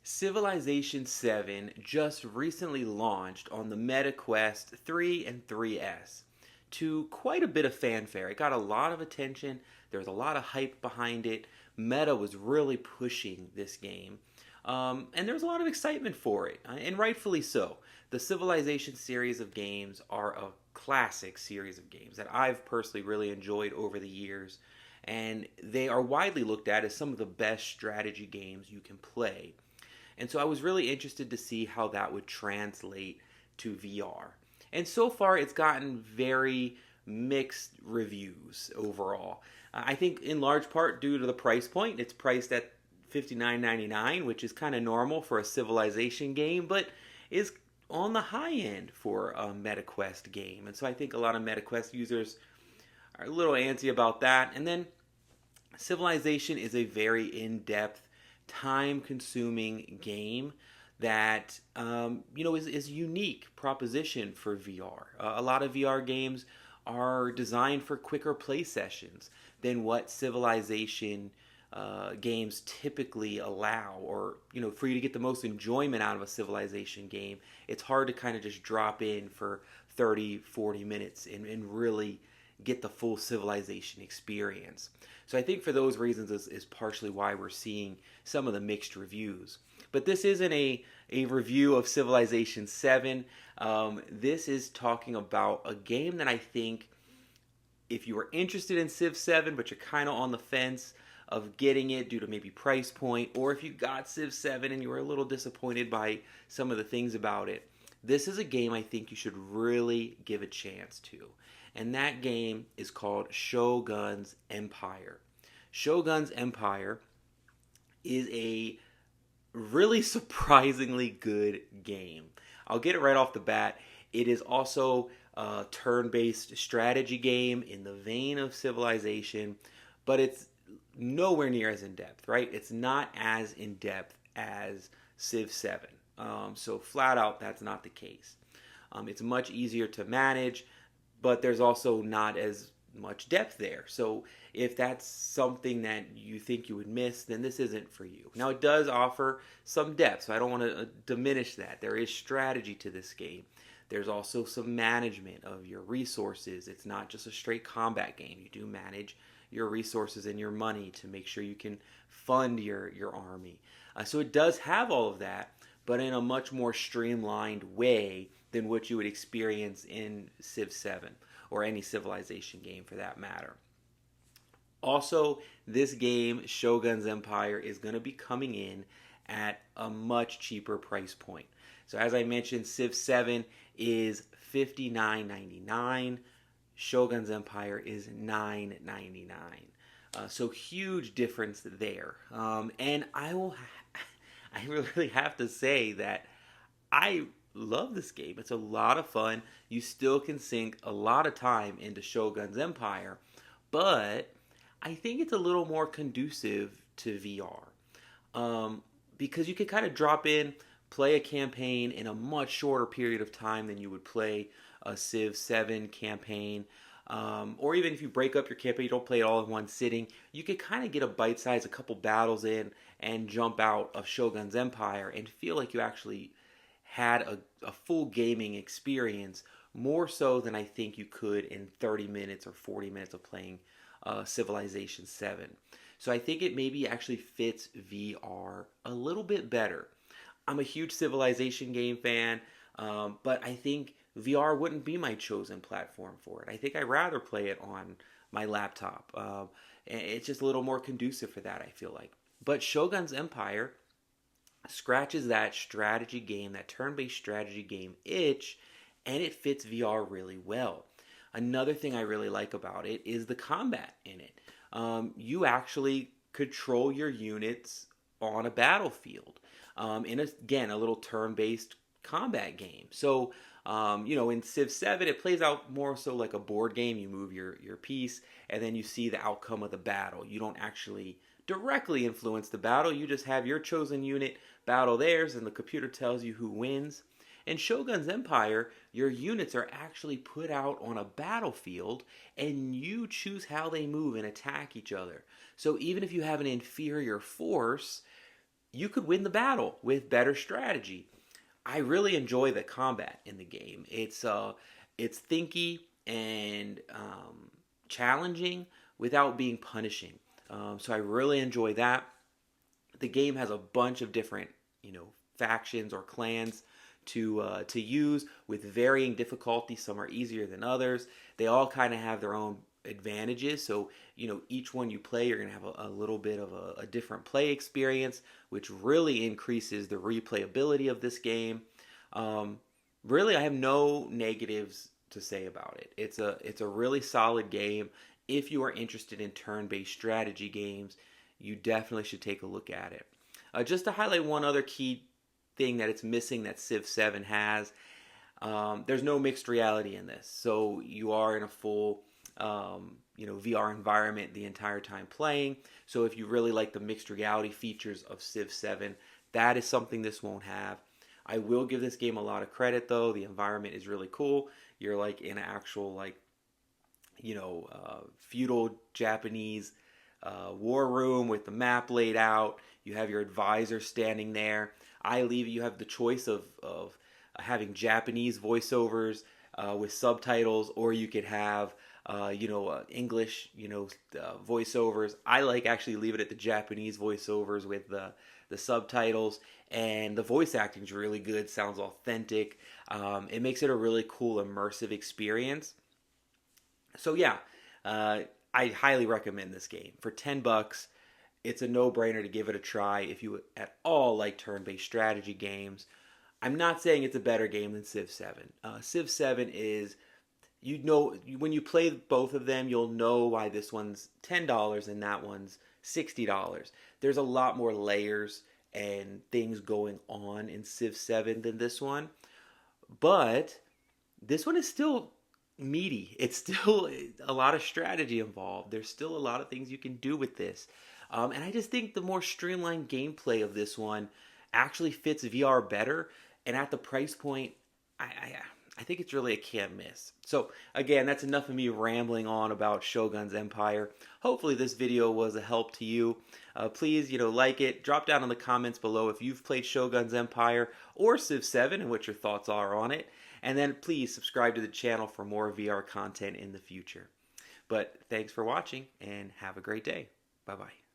Civilization 7 just recently launched on the Meta Quest 3 and 3S to quite a bit of fanfare. It got a lot of attention, there was a lot of hype behind it. Meta was really pushing this game, and there was a lot of excitement for it, and rightfully so. The Civilization series of games are a classic series of games that I've personally really enjoyed over the years, and they are widely looked at as some of the best strategy games you can play. And so I was really interested to see how that would translate to VR. And so far, it's gotten very mixed reviews overall. I think in large part due to the price point. It's priced at $59.99, which is kind of normal for a Civilization game, but is on the high end for a MetaQuest game. And so I think a lot of MetaQuest users are a little antsy about that. And then Civilization is a very in-depth, time-consuming game that is a unique proposition for VR. A lot of VR games are designed for quicker play sessions than what Civilization games typically allow, or for you to get the most enjoyment out of a Civilization game, it's hard to kind of just drop in for 30-40 minutes and really get the full Civilization experience. So I think for those reasons is partially why we're seeing some of the mixed reviews. But this isn't a review of Civilization 7. This is talking about a game that I think, if you are interested in Civ 7 but you're kind of on the fence of getting it due to maybe price point, or if you got Civ 7 and you were a little disappointed by some of the things about it, this is a game I think you should really give a chance to. And that game is called Shoguns Empire. Shoguns Empire is a really surprisingly good game. I'll get it right off the bat. It is also a turn-based strategy game in the vein of Civilization, but it's nowhere near as in-depth, right? It's not as in-depth as Civ 7. So flat out, that's not the case. It's much easier to manage, but there's also not as much depth there. So if that's something that you think you would miss, then this isn't for you. Now, it does offer some depth, so I don't want to diminish that. There is strategy to this game. There's also some management of your resources. It's not just a straight combat game. You do manage your resources and your money to make sure you can fund your army. So it does have all of that, but in a much more streamlined way than what you would experience in Civ 7 or any Civilization game for that matter. Also, this game, Shogun's Empire, is going to be coming in at a much cheaper price point. So as I mentioned, Civ 7 is $59.99. Shogun's Empire is $9.99. So huge difference there. And I really have to say that I love this game. It's a lot of fun. You still can sink a lot of time into Shogun's Empire, but I think it's a little more conducive to VR, because you can kind of drop in, play a campaign in a much shorter period of time than you would play a Civ 7 campaign. Or even if you break up your campaign, you don't play it all in one sitting, you could kind of get a bite size, a couple battles in, and jump out of Shogun's Empire and feel like you actually had a full gaming experience, more so than I think you could in 30 minutes or 40 minutes of playing Civilization 7. So I think it maybe actually fits VR a little bit better. I'm a huge Civilization game fan, but I think VR wouldn't be my chosen platform for it. I think I'd rather play it on my laptop. It's just a little more conducive for that, I feel like. But Shogun's Empire scratches that strategy game, that turn-based strategy game itch, and it fits VR really well. Another thing I really like about it is the combat in it. You actually control your units on a battlefield in, again, a little turn-based combat game. So, in Civ 7, it plays out more so like a board game. You move your piece, and then you see the outcome of the battle. You don't actually directly influence the battle. You just have your chosen unit battle theirs, and the computer tells you who wins. In Shogun's Empire, your units are actually put out on a battlefield, and you choose how they move and attack each other. So even if you have an inferior force, you could win the battle with better strategy. I really enjoy the combat in the game. It's thinky and challenging without being punishing. So I really enjoy that. The game has a bunch of different, factions or clans to use with varying difficulty. Some are easier than others. They all kind of have their own advantages. So, each one you play, you're going to have a little bit of a different play experience, which really increases the replayability of this game. Really, I have no negatives to say about it. It's a really solid game. If you are interested in turn-based strategy games, you definitely should take a look at it. Just to highlight one other key thing that it's missing that Civ 7 has, there's no mixed reality in this. So you are in a full VR environment the entire time playing. So if you really like the mixed reality features of Civ 7, that is something this won't have. I will give this game a lot of credit though. The environment is really cool. You're like in an actual feudal Japanese war room with the map laid out. You have your advisor standing there. You have the choice of having Japanese voiceovers with subtitles, or you could have English voiceovers. I like actually leave it at the Japanese voiceovers with the subtitles, and the voice acting is really good. Sounds authentic. It makes it a really cool immersive experience. So yeah, I highly recommend this game. For $10, it's a no-brainer to give it a try if you at all like turn-based strategy games. I'm not saying it's a better game than Civ 7. Civ 7 is, when you play both of them, you'll know why this one's $10 and that one's $60. There's a lot more layers and things going on in Civ 7 than this one. But this one is still meaty. It's still a lot of strategy involved. There's still a lot of things you can do with this. And I just think the more streamlined gameplay of this one actually fits VR better. And at the price point, I think it's really a can't miss. So again, that's enough of me rambling on about Shogun's Empire. Hopefully this video was a help to you. Please, like it. Drop down in the comments below if you've played Shogun's Empire or Civ 7 and what your thoughts are on it. And then please subscribe to the channel for more VR content in the future. But thanks for watching and have a great day. Bye-bye.